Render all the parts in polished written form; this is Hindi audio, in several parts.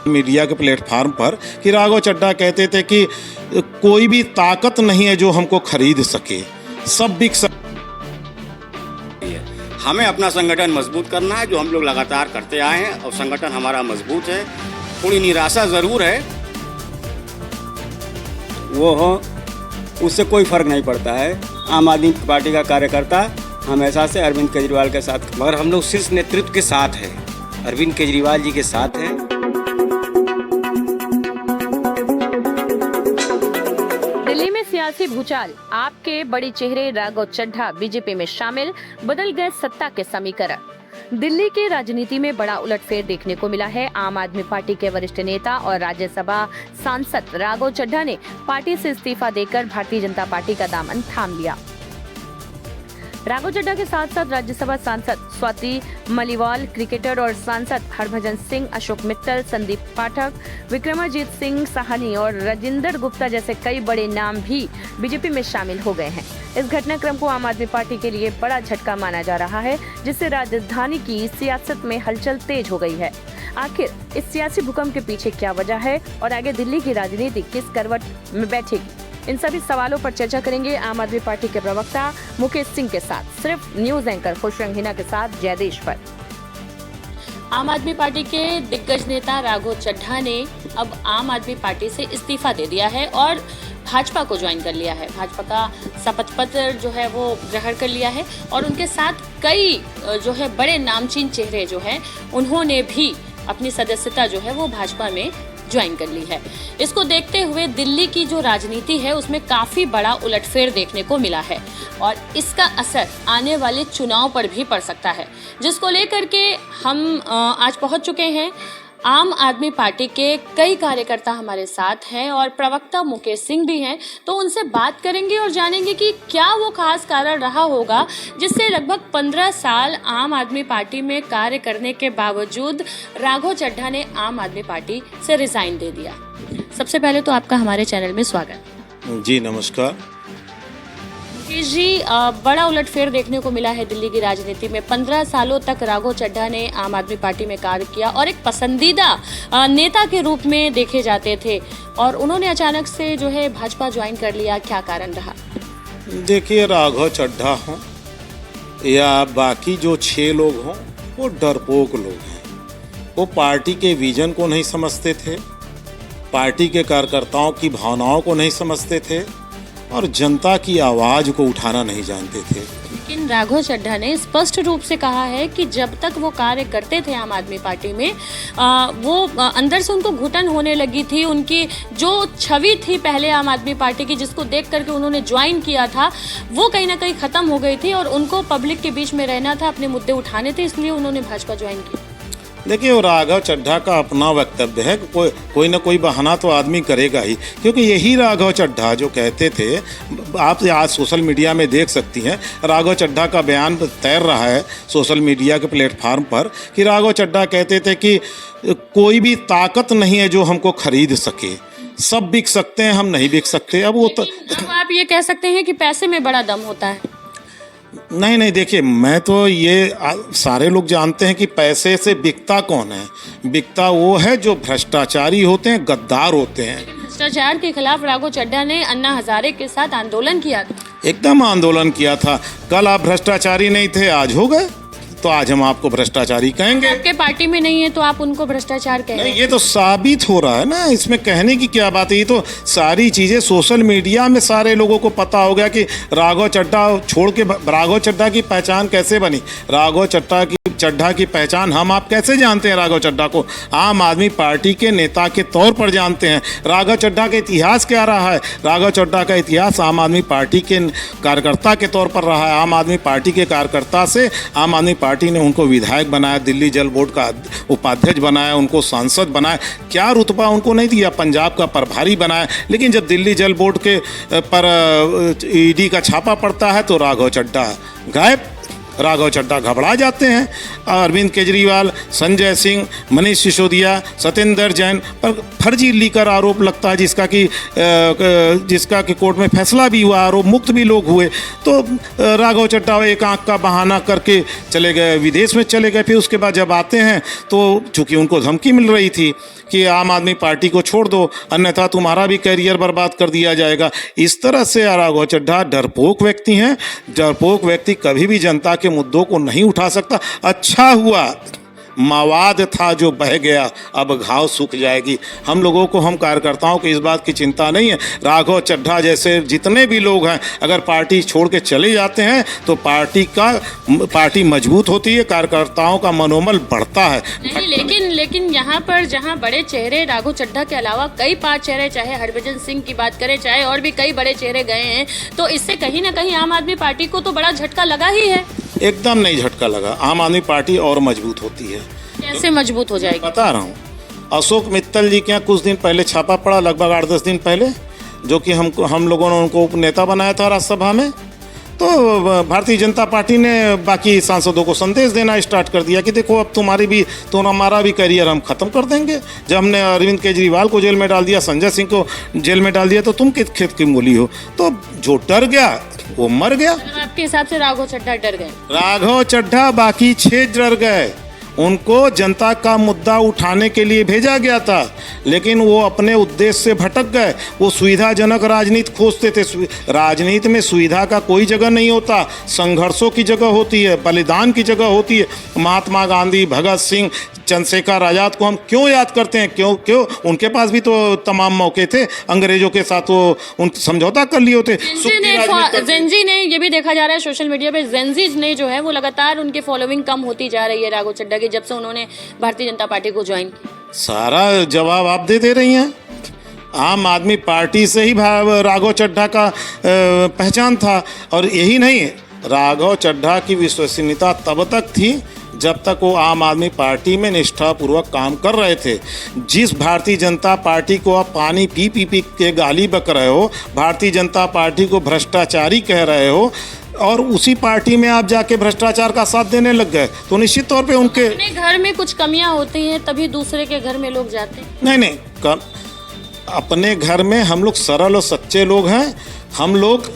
मीडिया के प्लेटफार्म पर कि राघव चड्ढा कहते थे कि कोई भी ताकत नहीं है जो हमको खरीद सके, सब बिक सके। हमें अपना संगठन मजबूत करना है, जो हम लोग लगातार करते आए हैं, और संगठन हमारा मजबूत है। थोड़ी निराशा ज़रूर है, वो हो उससे कोई फर्क नहीं पड़ता है। आम आदमी पार्टी का कार्यकर्ता हमेशा से अरविंद केजरीवाल के साथ, मगर हम लोग शीर्ष नेतृत्व के साथ हैं, अरविंद केजरीवाल जी के साथ हैं। दिल्ली में सियासी भूचाल, आपके बड़े चेहरे राघव चड्ढा बीजेपी में शामिल, बदल गए सत्ता के समीकरण। दिल्ली की राजनीति में बड़ा उलटफेर देखने को मिला है। आम आदमी पार्टी के वरिष्ठ नेता और राज्यसभा सांसद राघव चड्ढा ने पार्टी से इस्तीफा देकर भारतीय जनता पार्टी का दामन थाम लिया। राघव चड्ढा के साथ साथ राज्यसभा सांसद स्वाति मलिवाल, क्रिकेटर और सांसद हरभजन सिंह, अशोक मित्तल, संदीप पाठक, विक्रमाजीत सिंह साहनी और राजेंद्र गुप्ता जैसे कई बड़े नाम भी बीजेपी में शामिल हो गए हैं। इस घटनाक्रम को आम आदमी पार्टी के लिए बड़ा झटका माना जा रहा है, जिससे राजधानी की सियासत में हलचल तेज हो गई है। आखिर इस सियासी भूकंप के पीछे क्या वजह है और आगे दिल्ली की राजनीति किस करवट में बैठेगी, इन सभी सवालों पर चर्चा करेंगे आम आदमी पार्टी के प्रवक्ता मुकेश सिंह के साथ, सिर्फ न्यूज एंकर खुशरंग हिना के साथ जयदेश पर। आम आदमी पार्टी के दिग्गज नेता राघव चड्ढा ने अब आम आदमी पार्टी से इस्तीफा दे दिया है और भाजपा को ज्वाइन कर लिया है। भाजपा का शपथ पत्र जो है वो ग्रहण कर लिया है और उनके साथ कई जो है बड़े नामचीन चेहरे जो हैं उन्होंने भी अपनी सदस्यता जो है वो भाजपा में ज्वाइन कर ली है। इसको देखते हुए दिल्ली की जो राजनीति है उसमें काफी बड़ा उलटफेर देखने को मिला है और इसका असर आने वाले चुनाव पर भी पड़ सकता है, जिसको लेकर के हम आज पहुंच चुके हैं। आम आदमी पार्टी के कई कार्यकर्ता हमारे साथ हैं और प्रवक्ता मुकेश सिंह भी हैं, तो उनसे बात करेंगे और जानेंगे कि क्या वो खास कारण रहा होगा जिससे लगभग 15 साल आम आदमी पार्टी में कार्य करने के बावजूद राघव चड्ढा ने आम आदमी पार्टी से रिजाइन दे दिया। सबसे पहले तो आपका हमारे चैनल में स्वागत। जी नमस्कार। मुकेश जी, बड़ा उलटफेर देखने को मिला है दिल्ली की राजनीति में। 15 सालों तक राघव चड्ढा ने आम आदमी पार्टी में कार्य किया और एक पसंदीदा नेता के रूप में देखे जाते थे और उन्होंने अचानक से जो है भाजपा ज्वाइन कर लिया। क्या कारण रहा? देखिए, राघव चड्ढा हों या बाकी जो 6 लोग हों, वो डरपोक लोग हैं। वो पार्टी के विजन को नहीं समझते थे, पार्टी के कार्यकर्ताओं की भावनाओं को नहीं समझते थे और जनता की आवाज़ को उठाना नहीं जानते थे। लेकिन राघव चड्ढा ने स्पष्ट रूप से कहा है कि जब तक वो कार्य करते थे आम आदमी पार्टी में, वो अंदर से उनको घुटन होने लगी थी। उनकी जो छवि थी पहले आम आदमी पार्टी की, जिसको देख करके उन्होंने ज्वाइन किया था, वो कहीं ना कहीं ख़त्म हो गई थी और उनको पब्लिक के बीच में रहना था, अपने मुद्दे उठाने थे, इसलिए उन्होंने भाजपा ज्वाइन की। देखिए, वो राघव चड्ढा का अपना वक्तव्य है, कोई ना कोई बहाना तो आदमी करेगा ही, क्योंकि यही राघव चड्ढा जो कहते थे, आप आज सोशल मीडिया में देख सकती हैं, राघव चड्ढा का बयान तैर रहा है सोशल मीडिया के प्लेटफार्म पर कि राघव चड्ढा कहते थे कि कोई भी ताकत नहीं है जो हमको खरीद सके, सब बिक सकते हैं, हम नहीं बिक सकते। अब वो तो आप ये कह सकते हैं कि पैसे में बड़ा दम होता है। नहीं, देखिए, मैं तो ये सारे लोग जानते हैं कि पैसे से बिकता कौन है। बिकता वो है जो भ्रष्टाचारी होते हैं, गद्दार होते हैं। भ्रष्टाचार के खिलाफ राघव चड्ढा ने अन्ना हजारे के साथ आंदोलन किया था। एकदम आंदोलन किया था। कल आप भ्रष्टाचारी नहीं थे, आज हो गए, तो आज हम आपको भ्रष्टाचारी कहेंगे। आपके पार्टी में नहीं है तो आप उनको भ्रष्टाचार कहेंगे? ये तो साबित हो रहा है ना, इसमें कहने की क्या बात है। ये तो सारी चीज़ें सोशल मीडिया में सारे लोगों को पता हो गया कि राघव चड्ढा छोड़ के, राघव चड्ढा की पहचान कैसे बनी। राघव चड्ढा की पहचान हम आप कैसे जानते हैं? राघव चड्ढा को आम आदमी पार्टी के नेता के तौर पर जानते हैं। राघव चड्ढा का इतिहास क्या रहा है? राघव चड्ढा का इतिहास आम आदमी पार्टी के कार्यकर्ता के तौर पर रहा है। आम आदमी पार्टी के कार्यकर्ता से आम आदमी पार्टी ने उनको विधायक बनाया, दिल्ली जल बोर्ड का उपाध्यक्ष बनाया, उनको सांसद बनाया। क्या रुतबा उनको नहीं दिया? पंजाब का प्रभारी बनाया। लेकिन जब दिल्ली जल बोर्ड के पर ईडी का छापा पड़ता है तो राघव चड्ढा गायब। राघव चड्ढा घबरा जाते हैं। अरविंद केजरीवाल, संजय सिंह, मनीष सिसोदिया, सत्येंद्र जैन पर फर्जी लीकर आरोप लगता है, जिसका कि कोर्ट में फैसला भी हुआ, आरोप मुक्त भी लोग हुए। तो राघव चड्ढा एक आंख का बहाना करके चले गए, विदेश में चले गए। फिर उसके बाद जब आते हैं तो चूंकि उनको धमकी मिल रही थी कि आम आदमी पार्टी को छोड़ दो, अन्यथा तुम्हारा भी करियर बर्बाद कर दिया जाएगा। इस तरह से राघव चड्ढा डरपोक व्यक्ति हैं। डरपोक व्यक्ति कभी भी जनता के मुद्दों को नहीं उठा सकता। अच्छा हुआ मवाद था जो बह गया, अब घाव सूख जाएगी। हम लोगों को, हम कार्यकर्ताओं को इस बात की चिंता नहीं है। राघव चड्ढा जैसे जितने भी लोग हैं अगर पार्टी छोड़ के चले जाते हैं तो पार्टी मजबूत होती है, कार्यकर्ताओं का मनोबल बढ़ता है। नहीं, लेकिन यहाँ पर जहाँ बड़े चेहरे राघव चड्ढा के अलावा कई 5 चेहरे, चाहे हरभजन सिंह की बात करें, चाहे और भी कई बड़े चेहरे गए हैं, तो इससे कहीं ना कहीं आम आदमी पार्टी को तो बड़ा झटका लगा ही है। एकदम नहीं झटका लगा। आम आदमी पार्टी और मजबूत होती है। कैसे मजबूत हो जाएगी? बता रहा हूँ, अशोक मित्तल जी के यहाँ कुछ दिन पहले छापा पड़ा, लगभग 8-10 दिन पहले, जो कि हम लोगों ने उनको उपनेता बनाया था राज्यसभा में। तो भारतीय जनता पार्टी ने बाकी सांसदों को संदेश देना स्टार्ट कर दिया कि देखो अब हमारा भी करियर हम खत्म कर देंगे। जब हमने अरविंद केजरीवाल को जेल में डाल दिया, संजय सिंह को जेल में डाल दिया, तो तुम किस खेत की मूली हो। तो जो डर गया वो मर गया। आपके हिसाब से राघव चड्ढा डर गए? राघव चड्ढा बाकी 6 डर गए। उनको जनता का मुद्दा उठाने के लिए भेजा गया था, लेकिन वो अपने उद्देश्य से भटक गए। वो सुविधाजनक राजनीति खोजते थे। राजनीति में सुविधा का कोई जगह नहीं होता, संघर्षों की जगह होती है, बलिदान की जगह होती है। महात्मा गांधी, भगत सिंह, चंद्रशेखर आजाद को हम क्यों याद करते हैं? क्यों उनके पास भी तो तमाम मौके थे, अंग्रेजों के साथ वो उन समझौता कर लिए होते। जेनजी ने ये भी देखा जा रहा है सोशल मीडिया पे, जेनजी ने जो है वो लगातार उनकी फॉलोइंग कम होती जा रही है राघव चड्ढा की, जब से उन्होंने भारतीय जनता पार्टी को ज्वाइन किया। सारा जवाब आप दे रही हैं। आम आदमी पार्टी से ही राघव चड्ढा का पहचान था। और यही नहीं, राघव चड्ढा की विश्वसनीयता तब तक थी जब तक वो आम आदमी पार्टी में निष्ठापूर्वक काम कर रहे थे। जिस भारतीय जनता पार्टी को आप पानी पी के गाली बक रहे हो, भारतीय जनता पार्टी को भ्रष्टाचारी कह रहे हो, और उसी पार्टी में आप जाके भ्रष्टाचार का साथ देने लग गए, तो निश्चित तौर पे उनके अपने घर में कुछ कमियां होती हैं तभी दूसरे के घर में लोग जाते हैं। नहीं, अपने घर में हम लोग सरल और सच्चे लोग हैं। हम लोग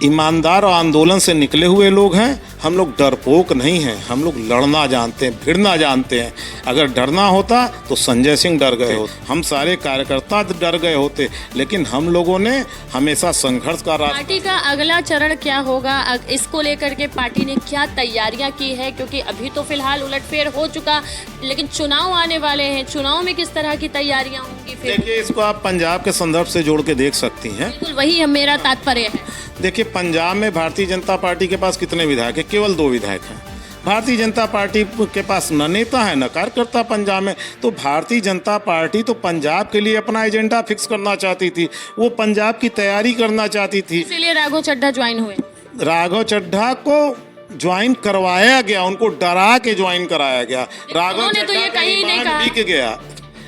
ईमानदार और आंदोलन से निकले हुए लोग हैं। हम लोग डरपोक नहीं हैं। हम लोग लड़ना जानते हैं, भिड़ना जानते हैं। अगर डरना होता तो संजय सिंह डर गए होते, हम सारे कार्यकर्ता डर गए होते, लेकिन हम लोगों ने हमेशा संघर्ष का पार्टी का अगला चरण क्या होगा, इसको लेकर के पार्टी ने क्या तैयारियां की है? क्योंकि अभी तो फिलहाल उलटफेर हो चुका, लेकिन चुनाव आने वाले हैं, चुनाव में किस तरह की तैयारियां होंगी? फिर देखिए, इसको आप पंजाब के संदर्भ से जोड़ के देख सकती हैं। बिल्कुल वही मेरा तात्पर्य है। देखिए, पंजाब में भारतीय जनता पार्टी के पास कितने विधायक हैं? केवल 2 विधायक हैं। भारतीय जनता पार्टी के पास न नेता है न कार्यकर्ता पंजाब में। तो भारतीय जनता पार्टी तो पंजाब के लिए अपना एजेंडा फिक्स करना चाहती थी, वो पंजाब की तैयारी करना चाहती थी। इसीलिए राघव चड्ढा ज्वाइन हुए। राघव चड्ढा को ज्वाइन करवाया गया, उनको डरा के ज्वाइन कराया गया। राघव तो ये कहीं नहीं कहा, बिक गया।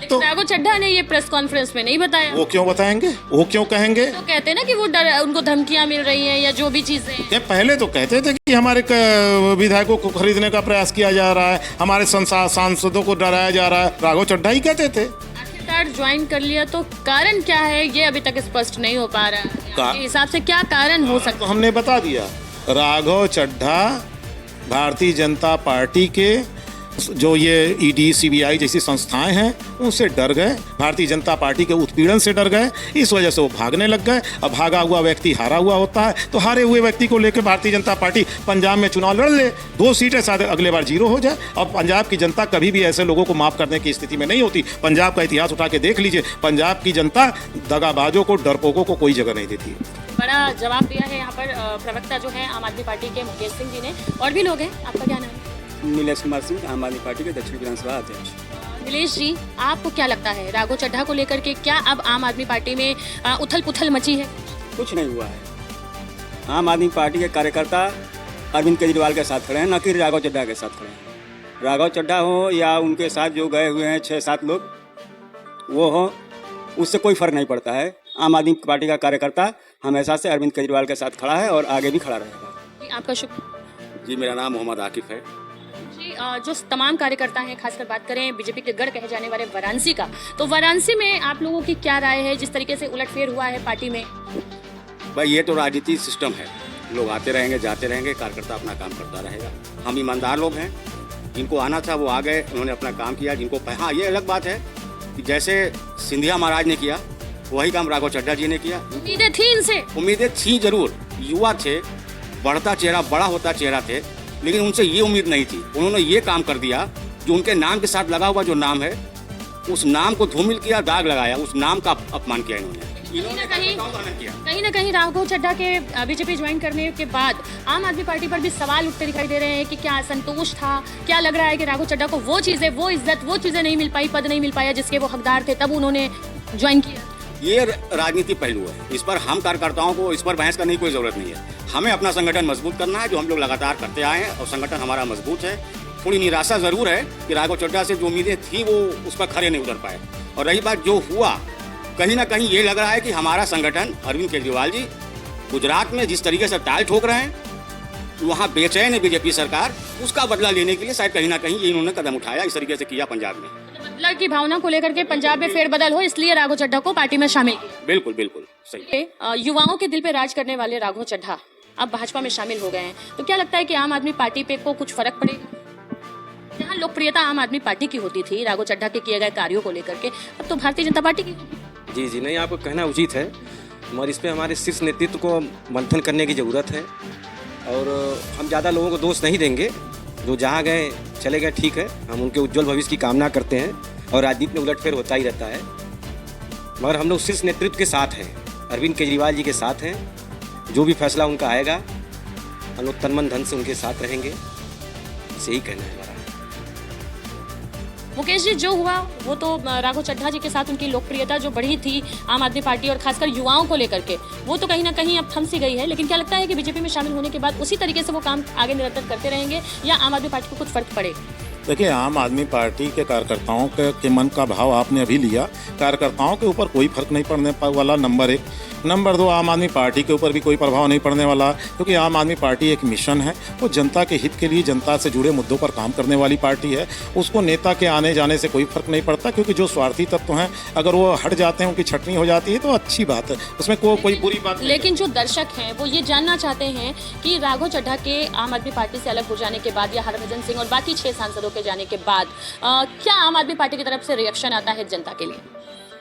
तो राघव चड्ढा ने ये प्रेस कॉन्फ्रेंस में नहीं बताया। वो क्यों बताएंगे? वो क्यों कहेंगे? तो कहते हैं ना कि वो उनको धमकियां मिल रही हैं या जो भी चीजें हैं। पहले तो कहते थे कि हमारे विधायकों को खरीदने का प्रयास किया जा रहा है, हमारे सांसदों को डराया जा रहा है। राघव चड्ढा ही कहते थे। आखिरकार ज्वाइन कर लिया तो कारण क्या है, ये अभी तक स्पष्ट नहीं हो पा रहा है। आपके हिसाब से क्या कारण हो सकता है? हमने बता दिया, राघव चड्ढा भारतीय जनता पार्टी के जो ये ईडी, सीबीआई जैसी संस्थाएं हैं उनसे डर गए, भारतीय जनता पार्टी के उत्पीड़न से डर गए, इस वजह से वो भागने लग गए। अब भागा हुआ व्यक्ति हारा हुआ होता है, तो हारे हुए व्यक्ति को लेकर भारतीय जनता पार्टी पंजाब में चुनाव लड़ ले, 2 सीटें शायद अगले बार 0 हो जाए। और पंजाब की जनता कभी भी ऐसे लोगों को माफ़ करने की स्थिति में नहीं होती। पंजाब का इतिहास उठा के देख लीजिए, पंजाब की जनता दगाबाजों को, डरपोकों को कोई जगह नहीं देती। बड़ा जवाब दिया है यहाँ पर प्रवक्ता जो है आम आदमी पार्टी के मुकेश सिंह जी ने। और भी लोग हैं, आपका क्या नाम है? नीलेश कुमार सिंह, आम आदमी पार्टी के दक्षिण विधानसभा अध्यक्ष। नीलेश जी, आपको क्या लगता है राघव चड्ढा को लेकर के क्या अब आम आदमी पार्टी में उथल पुथल मची है? कुछ नहीं हुआ है। आम आदमी पार्टी के कार्यकर्ता अरविंद केजरीवाल के साथ खड़े हैं, न कि राघव चड्ढा के साथ खड़े हैं। राघव चड्ढा हो या उनके साथ जो गए हुए हैं 6-7 लोग, वो हो, उससे कोई फर्क नहीं पड़ता है। आम आदमी पार्टी का कार्यकर्ता हमेशा से अरविंद केजरीवाल के साथ खड़ा है और आगे भी खड़ा रहेगा। आपका शुक्रिया। जी मेरा नाम मोहम्मद आकिफ है। जी जो तमाम कार्यकर्ता हैं, खासकर बात करें बीजेपी के गढ़ कहे जाने वाले वाराणसी का, तो वाराणसी में आप लोगों की क्या राय है जिस तरीके से उलटफेर हुआ है पार्टी में? भाई ये तो राजनीति सिस्टम है, लोग आते रहेंगे जाते रहेंगे, कार्यकर्ता अपना काम करता रहेगा। हम ईमानदार लोग हैं, जिनको आना था वो आ गए, उन्होंने अपना काम किया। जिनको हाँ ये अलग बात है कि जैसे सिंधिया महाराज ने किया वही काम राघव चड्ढा जी ने किया। उम्मीदें थी इनसे? उम्मीदें थी जरूर, युवा थे, बढ़ता चेहरा, बड़ा होता चेहरा थे, लेकिन उनसे ये उम्मीद नहीं थी। उन्होंने ये काम कर दिया जो उनके नाम के साथ लगा हुआ जो नाम है, उस नाम को धूमिल किया, दाग लगाया, उस नाम का अपमान किया इन्होंने। कहीं ना कहीं राघव चड्ढा के बीजेपी ज्वाइन करने के बाद आम आदमी पार्टी पर भी सवाल उठते दिखाई दे रहे हैं कि क्या असंतोष था, क्या लग रहा है कि राघव चड्ढा को वो चीजें, वो इज्जत, वो चीजें नहीं मिल पाई, पद नहीं मिल पाया जिसके वो हकदार थे, तब उन्होंने ज्वाइन किया। ये राजनीति पहलू है, इस पर हम कार्यकर्ताओं को इस पर बहस करने की कोई जरूरत नहीं है। हमें अपना संगठन मजबूत करना है, जो हम लोग लगातार करते आए हैं, और संगठन हमारा मजबूत है। थोड़ी निराशा जरूर है कि राघव चड्ढा से जो उम्मीदें थी वो उस पर खरे नहीं उतर पाए। और रही बात जो हुआ, कहीं ना कहीं ये लग रहा है कि हमारा संगठन, अरविंद केजरीवाल जी गुजरात में जिस तरीके से ताल ठोक रहे हैं, वहाँ बेचैन है बीजेपी सरकार, उसका बदला लेने के लिए शायद कहीं ना कहीं ये इन्होंने कदम उठाया, इस तरीके से किया पंजाब में। बदला की भावना को लेकर के पंजाब में फेरबदल हो, इसलिए राघव चड्ढा को पार्टी में शामिल किया। बिल्कुल बिल्कुल सही। युवाओं के दिल पे राज करने वाले राघव चड्ढा अब भाजपा में शामिल हो गए हैं, तो क्या लगता है कि आम आदमी पार्टी पे को कुछ फर्क पड़ेगा? जहाँ लोकप्रियता आम आदमी पार्टी की होती थी राघव चड्ढा के किए गए कार्यों को लेकर के, अब तो भारतीय जनता पार्टी की। जी जी नहीं, आपको कहना उचित है, मगर इस पर हमारे शीर्ष नेतृत्व को मंथन करने की ज़रूरत है। और हम ज़्यादा लोगों को दोष नहीं देंगे, जो जहाँ गए चले गए, ठीक है, हम उनके उज्जवल भविष्य की कामना करते हैं, और राजनीति में उलटफेर होता ही रहता है। मगर हम लोग शीर्ष नेतृत्व के साथ हैं, अरविंद केजरीवाल जी के साथ हैं। जो भी फैसला उनका आएगा हम लोग तन मन धन से उनके साथ रहेंगे, इसे ही कहना है हमारा। मुकेश जी, जो हुआ वो तो राघव चड्ढा जी के साथ उनकी लोकप्रियता जो बढ़ी थी आम आदमी पार्टी और खासकर युवाओं को लेकर के, वो तो कहीं ना कहीं अब थम सी गई है। लेकिन क्या लगता है कि बीजेपी में शामिल होने के बाद उसी तरीके से वो काम आगे निरंतर करते रहेंगे, या आम आदमी पार्टी को कुछ फर्क पड़ेगा? देखिए, आम आदमी पार्टी के कार्यकर्ताओं के मन का भाव आपने अभी लिया। कार्यकर्ताओं के ऊपर कोई फर्क नहीं पड़ने वाला, नंबर एक। नंबर दो, आम आदमी पार्टी के ऊपर भी कोई प्रभाव नहीं पड़ने वाला, क्योंकि आम आदमी पार्टी एक मिशन है, वो जनता के हित के लिए, जनता से जुड़े मुद्दों पर काम करने वाली पार्टी है। उसको नेता के आने जाने से कोई फर्क नहीं पड़ता, क्योंकि जो स्वार्थी तत्व हैं अगर वो हट जाते हैं, उनकी छटनी हो जाती है, तो अच्छी बात है, उसमें कोई बुरी बात नहीं। लेकिन जो दर्शक हैं वो ये जानना चाहते हैं कि राघव चड्ढा के आम आदमी पार्टी से अलग हो जाने के बाद, या हरभजन सिंह और बाकी 6 सांसदों के जाने के बाद क्या आम आदमी पार्टी की तरफ से रिएक्शन आता है जनता के लिए?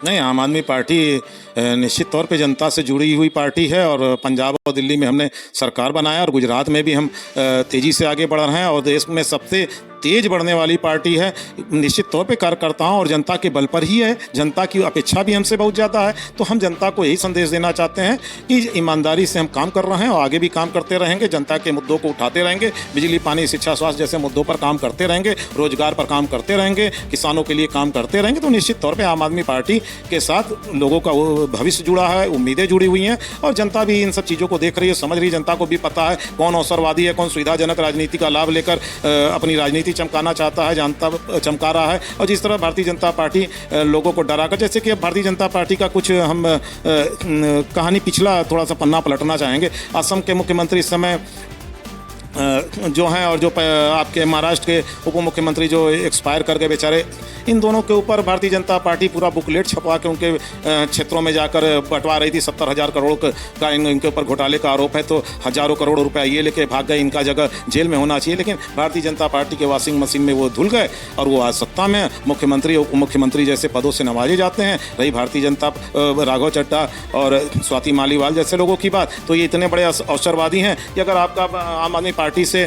नहीं, आम आदमी पार्टी निश्चित तौर पे जनता से जुड़ी हुई पार्टी है, और पंजाब और दिल्ली में हमने सरकार बनाया, और गुजरात में भी हम तेज़ी से आगे बढ़ रहे हैं, और देश में सबसे तेज बढ़ने वाली पार्टी है। निश्चित तौर पे कार्यकर्ताओं और जनता के बल पर ही है। जनता की अपेक्षा भी हमसे बहुत ज़्यादा है, तो हम जनता को यही संदेश देना चाहते हैं कि ईमानदारी से हम काम कर रहे हैं और आगे भी काम करते रहेंगे। जनता के मुद्दों को उठाते रहेंगे, बिजली, पानी, शिक्षा, स्वास्थ्य जैसे मुद्दों पर काम करते रहेंगे, रोजगार पर काम करते रहेंगे, किसानों के लिए काम करते रहेंगे। तो निश्चित तौर पर आम आदमी पार्टी के साथ लोगों का भविष्य जुड़ा है, उम्मीदें जुड़ी हुई हैं, और जनता भी इन सब चीज़ों को देख रही है, समझ रही है। जनता को भी पता है कौन अवसरवादी है, कौन सुविधाजनक राजनीति का लाभ लेकर अपनी राजनीति चमकाना चाहता है, जनता चमका रहा है। और जिस तरह भारतीय जनता पार्टी लोगों को डराकर, जैसे कि अब भारतीय जनता पार्टी का कुछ हम कहानी पिछला थोड़ा सा पन्ना पलटना चाहेंगे। असम के मुख्यमंत्री इस समय जो हैं, और जो आपके महाराष्ट्र के उप मुख्यमंत्री जो एक्सपायर कर गए बेचारे, इन दोनों के ऊपर भारतीय जनता पार्टी पूरा बुकलेट छपवा के उनके क्षेत्रों में जाकर बंटवा रही थी। 70,000 करोड़ का इनके ऊपर घोटाले का आरोप है, तो हजारों करोड़ रुपया ये लेके भाग गए। इनका जगह जेल में होना चाहिए, लेकिन भारतीय जनता पार्टी के वॉशिंग मशीन में वो धुल गए, और वो आज सत्ता में मुख्यमंत्री, उप मुख्यमंत्री जैसे पदों से नवाजे जाते हैं। रही भारतीय जनता राघव चड्ढा और स्वाति मालीवाल जैसे लोगों की बात, तो ये इतने बड़े अवसरवादी हैं कि अगर आपका आम आदमी पार्टी से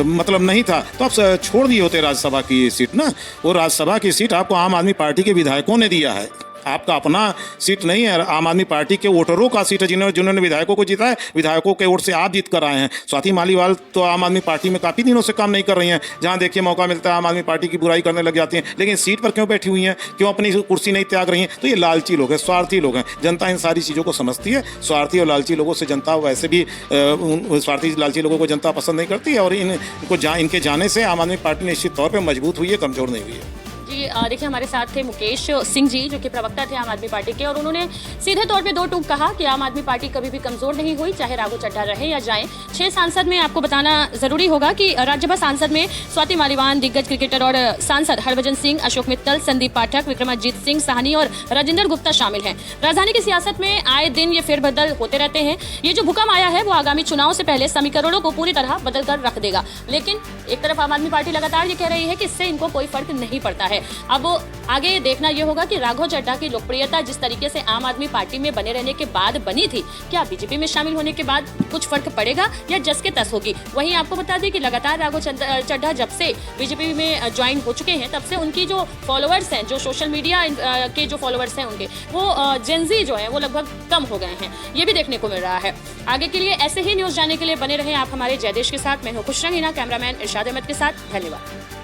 मतलब नहीं था तो आप छोड़ दिए होते राज्यसभा की सीट ना। वो राज्यसभा की सीट आपको आम आदमी पार्टी के विधायकों ने दिया है, आपका अपना सीट नहीं है। आम आदमी पार्टी के वोटरों का सीट है, जिन्होंने विधायकों को जीता है, विधायकों के वोट से आप जीत कर आए हैं। स्वाति मालीवाल तो आम आदमी पार्टी में काफ़ी दिनों से काम नहीं कर रही हैं, जहां देखिए मौका मिलता है आम आदमी पार्टी की बुराई करने लग जाती हैं। लेकिन सीट पर क्यों बैठी हुई हैं, क्यों अपनी कुर्सी नहीं त्याग रही हैं? तो ये लालची लोग हैं, स्वार्थी लोग हैं। जनता इन सारी चीज़ों को समझती है। स्वार्थी और लालची लोगों से जनता वैसे भी स्वार्थी लालची लोगों को जनता पसंद नहीं करती है, और इनके जाने से आम आदमी पार्टी निश्चित तौर पर मजबूत हुई है, कमज़ोर नहीं हुई है। जी देखिए, हमारे साथ थे मुकेश सिंह जी, जो कि प्रवक्ता थे आम आदमी पार्टी के, और उन्होंने सीधे तौर पे दो टूक कहा कि आम आदमी पार्टी कभी भी कमजोर नहीं हुई, चाहे राघव चड्ढा रहे या जाए। 6 सांसद में आपको बताना जरूरी होगा कि राज्यसभा सांसद में स्वाति मालीवाल, दिग्गज क्रिकेटर और सांसद हरभजन सिंह, अशोक मित्तल, संदीप पाठक, विक्रमाजीत सिंह साहनी और राजेंद्र गुप्ता शामिल हैं। राजधानी की सियासत में आए दिन ये फेरबदल होते रहते हैं। ये जो भूकंप आया है वो आगामी चुनाव से पहले समीकरणों को पूरी तरह बदल कर रख देगा। लेकिन एक तरफ आम आदमी पार्टी लगातार ये कह रही है कि इससे इनको कोई फर्क नहीं पड़ता है। अब आगे देखना ये होगा कि राघव चड्ढा की लोकप्रियता जिस तरीके से आम आदमी पार्टी में बने रहने के बाद बनी थी, क्या बीजेपी में शामिल होने के बाद कुछ फर्क पड़ेगा या जस के तस होगी। वहीं आपको बता दें कि लगातार राघव चड्ढा जब से बीजेपी में ज्वाइन हो चुके हैं, तब से उनकी जो फॉलोअर्स हैं, जो सोशल मीडिया के जो फॉलोअर्स हैं उनके, वो जेनजी जो है वो लगभग कम हो गए हैं। ये भी देखने को मिल रहा है। आगे के लिए ऐसे ही न्यूज जानने के लिए बने रहें आप हमारे जयदेश के साथ। मैं हूं खुश रंगीना, कैमरामैन इरशाद अहमद के साथ। धन्यवाद।